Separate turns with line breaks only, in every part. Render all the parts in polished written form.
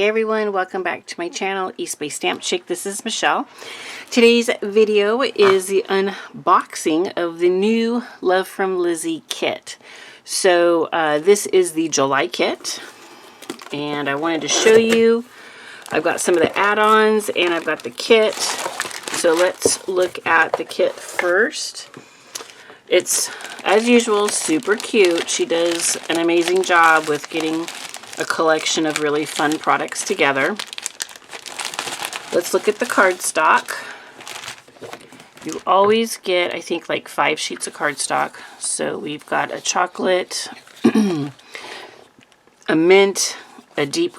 Hey everyone, welcome back to my channel, East Bay Stamp Chick. This is Michelle. Today's video is the unboxing of the new Love from Lizi kit. So this is the July kit, and I wanted to show you. I've got some of the add-ons and I've got the kit. So let's look at the kit first. It's, as usual, super cute. She does an amazing job with getting a collection of really fun products together. Let's look at the cardstock. You always get, I think, like 5 sheets of cardstock. So we've got a chocolate, a mint, a deep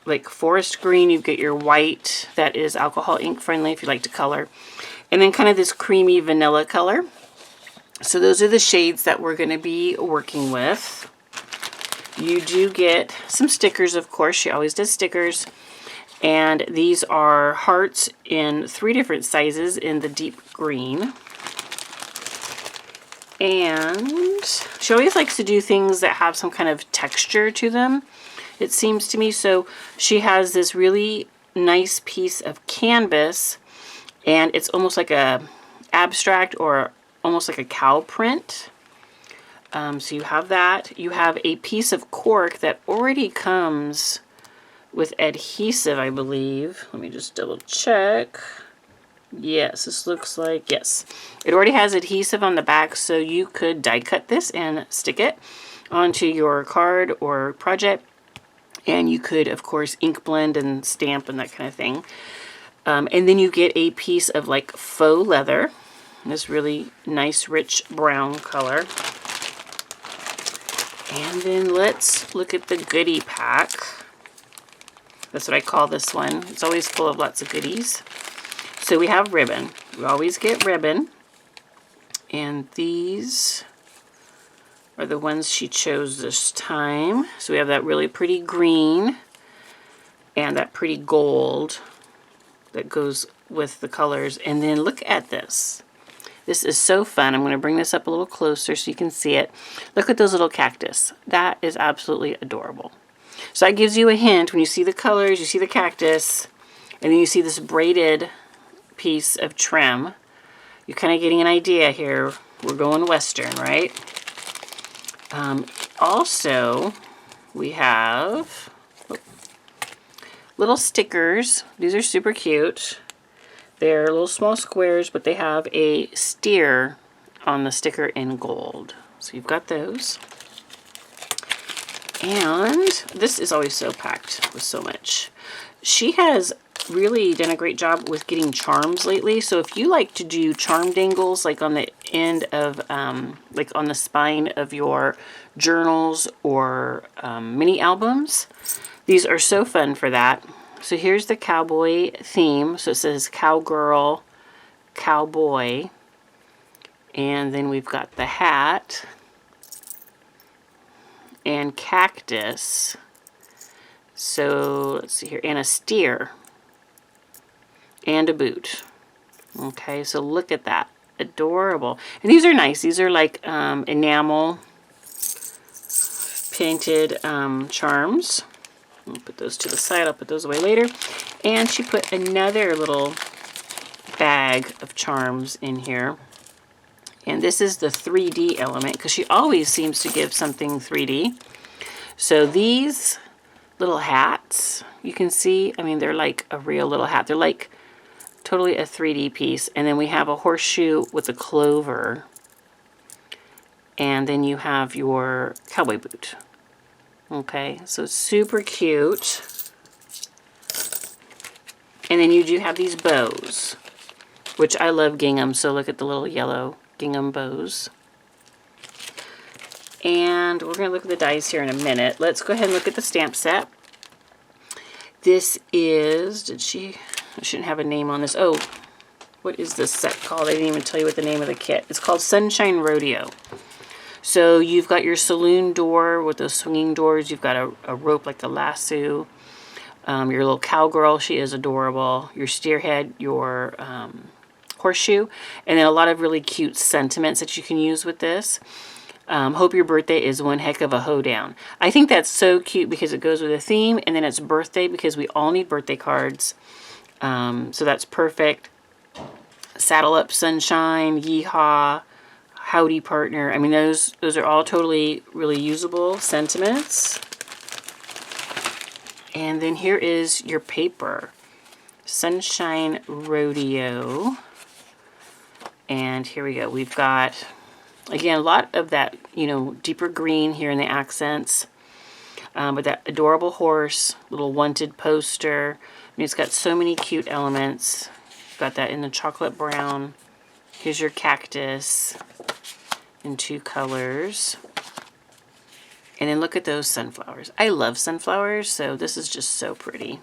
like forest green. You get your white that is alcohol ink friendly if you like to color, and then kind of this creamy vanilla color. So those are the shades that we're going to be working with. You do get some stickers, of course. She always does stickers. And these are hearts in 3 different sizes in the deep green. And she always likes to do things that have some kind of texture to them, it seems to me. So she has this really nice piece of canvas, and it's almost like a abstract or almost like a cow print. So you have that. You have a piece of cork that already comes with adhesive, I believe. Let me just double check. Yes, this looks like, yes. It already has adhesive on the back, so you could die cut this and stick it onto your card or project. And you could, of course, ink blend and stamp and that kind of thing. And then you get a piece of like faux leather. This really nice, rich brown color. And then let's look at the goodie pack. That's what I call this one. It's always full of lots of goodies. So we have ribbon. We always get ribbon. And these are the ones she chose this time. So we have that really pretty green and that pretty gold that goes with the colors. And then look at this. This is so fun. I'm going to bring this up a little closer so you can see it. Look at those little cactus. That is absolutely adorable. So that gives you a hint when you see the colors, you see the cactus, and then you see this braided piece of trim. You're kind of getting an idea here. We're going Western, right? Also, we have little stickers. These are super cute. They're little small squares, but they have a steer on the sticker in gold. So you've got those. And this is always so packed with so much. She has really done a great job with getting charms lately. So if you like to do charm dangles, like on the end of, like on the spine of your journals or mini albums, these are so fun for that. So here's the cowboy theme. So it says cowgirl, cowboy. And then we've got the hat and cactus. So let's see here. And a steer. And a boot. Okay, so look at that. Adorable. And these are nice. These are like enamel painted charms. I'll put those to the side. I'll put those away later. And she put another little bag of charms in here. And this is the 3D element, because she always seems to give something 3D. So these little hats, you can see, I mean, they're like a real little hat. They're like totally a 3D piece. And then we have a horseshoe with a clover. And then you have your cowboy boot. Okay, so super cute. And then you do have these bows, which I love gingham. So look at the little yellow gingham bows. And we're going to look at the dies here in a minute. Let's go ahead and look at the stamp set. This is, I shouldn't have a name on this. Oh, what is this set called? I didn't even tell you what the name of the kit. It's called Sunshine Rodeo. So you've got your saloon door with those swinging doors. You've got a rope like a lasso. Your little cowgirl, she is adorable. Your steerhead, your horseshoe. And then a lot of really cute sentiments that you can use with this. Hope your birthday is one heck of a hoedown. I think that's so cute because it goes with a theme, and then it's birthday because we all need birthday cards. So that's perfect. Saddle up, sunshine, yeehaw, howdy partner. I mean, those are all totally really usable sentiments. And then here is your paper. Sunshine Rodeo. And here we go. We've got, again, a lot of that, you know, deeper green here in the accents. But that adorable horse, little wanted poster. I mean, it's got so many cute elements. Got that in the chocolate brown. Here's your cactus in 2 colors. And then look at those sunflowers. I love sunflowers, so this is just so pretty.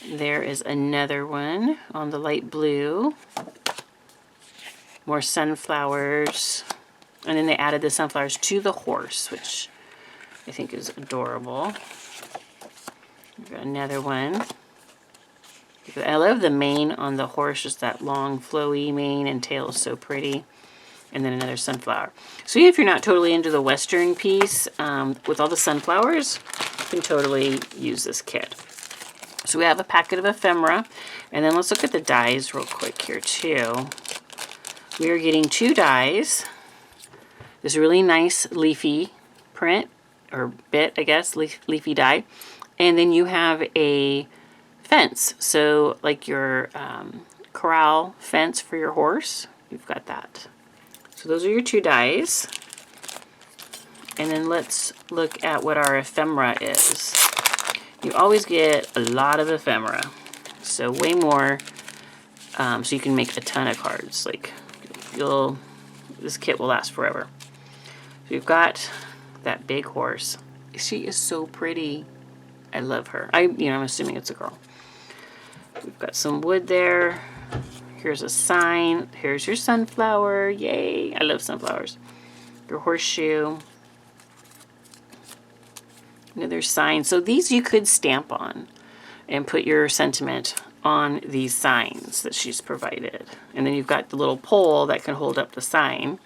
There is another one on the light blue. More sunflowers. And then they added the sunflowers to the horse, which I think is adorable. We've got another one. I love the mane on the horse, just that long flowy mane and tail is so pretty. And then another sunflower. So if you're not totally into the Western piece, with all the sunflowers, you can totally use this kit. So we have a packet of ephemera. And then let's look at the dies real quick here too. We are getting 2 dies. This really nice leafy print, or bit, I guess, leafy die. And then you have a fence. So like your corral fence for your horse, you've got that. So those are your 2 dies. And then let's look at what our ephemera is. You always get a lot of ephemera. So way more, so you can make a ton of cards. Like this kit will last forever. So you've got that big horse. She is so pretty. I love her. I'm assuming it's a girl. We've got some wood there. Here's a sign. Here's your sunflower. Yay. I love sunflowers. Your horseshoe. Another sign. So these you could stamp on and put your sentiment on these signs that she's provided. And then you've got the little pole that can hold up the sign.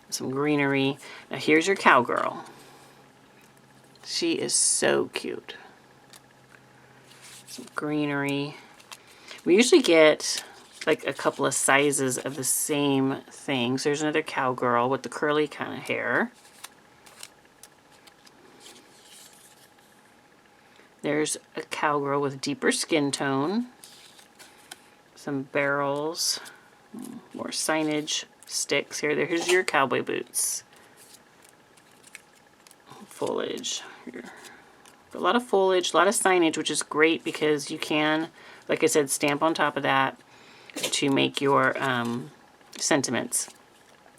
Some greenery. Now here's your cowgirl. She is so cute. Some greenery. We usually get like a couple of sizes of the same thing. So there's another cowgirl with the curly kind of hair. There's a cowgirl with deeper skin tone. Some barrels. More signage sticks here. Here's your cowboy boots. Foliage. Here. A lot of foliage, a lot of signage, which is great because you can, like I said, stamp on top of that to make your sentiments.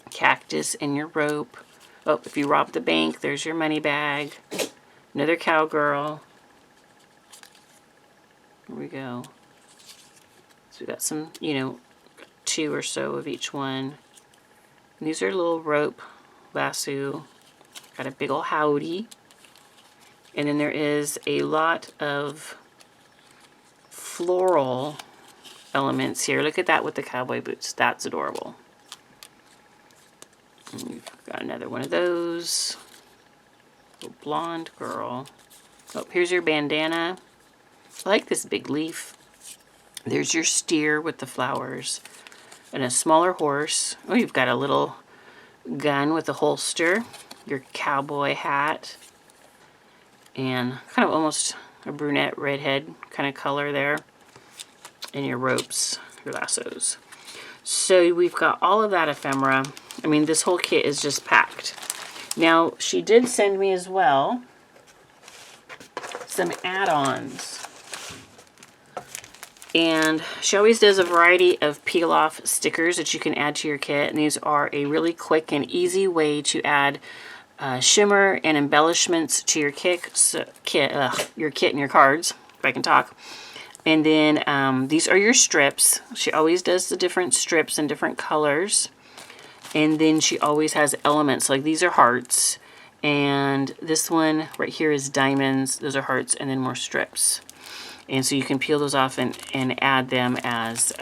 Cactus and your rope. Oh, if you rob the bank, there's your money bag. Another cowgirl. Here we go. So we got some, 2 or so of each one. And these are little rope lasso. Got a big old howdy. And then there is a lot of floral elements here. Look at that with the cowboy boots. That's adorable. And we've got another one of those. Little blonde girl. Oh, here's your bandana. I like this big leaf. There's your steer with the flowers. And a smaller horse. Oh, you've got a little gun with a holster. Your cowboy hat. And kind of almost a brunette redhead kind of color there. And your ropes, your lassos. So we've got all of that ephemera. I mean, this whole kit is just packed. Now, she did send me as well some add-ons. And she always does a variety of peel-off stickers that you can add to your kit. And these are a really quick and easy way to add shimmer and embellishments to your kit and your cards, if I can talk. And then these are your strips. She always does the different strips in different colors. And then she always has elements, like these are hearts. And this one right here is diamonds. Those are hearts, and then more strips. And so you can peel those off and add them as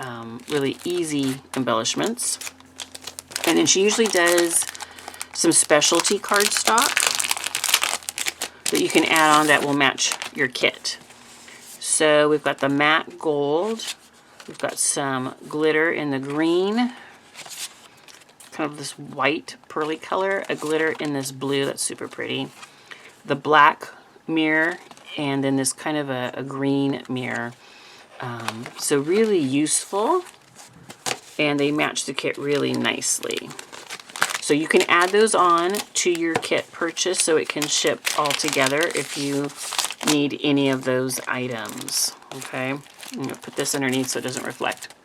really easy embellishments. And then she usually does some specialty cardstock that you can add on that will match your kit. So we've got the matte gold. We've got some glitter in the green. Kind of this white pearly color. A glitter in this blue that's super pretty. The black mirror. And then this kind of a green mirror. So really useful. And they match the kit really nicely. So you can add those on to your kit purchase so it can ship all together if you need any of those items. Okay, I'm going to put this underneath so it doesn't reflect.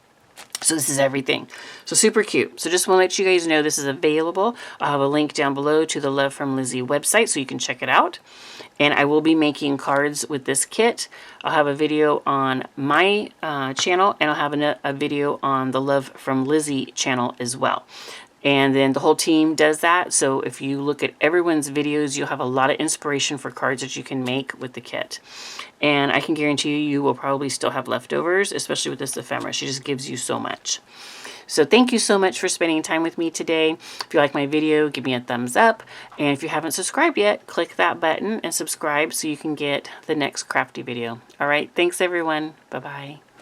So this is everything. So super cute. So just want to let you guys know this is available. I'll have a link down below to the Love from Lizi website so you can check it out. And I will be making cards with this kit. I'll have a video on my channel, and I'll have a video on the Love from Lizi channel as well. And then the whole team does that. So if you look at everyone's videos, you'll have a lot of inspiration for cards that you can make with the kit. And I can guarantee you, you will probably still have leftovers, especially with this ephemera. She just gives you so much. So thank you so much for spending time with me today. If you like my video, give me a thumbs up. And if you haven't subscribed yet, click that button and subscribe so you can get the next crafty video. All right, thanks everyone. Bye-bye.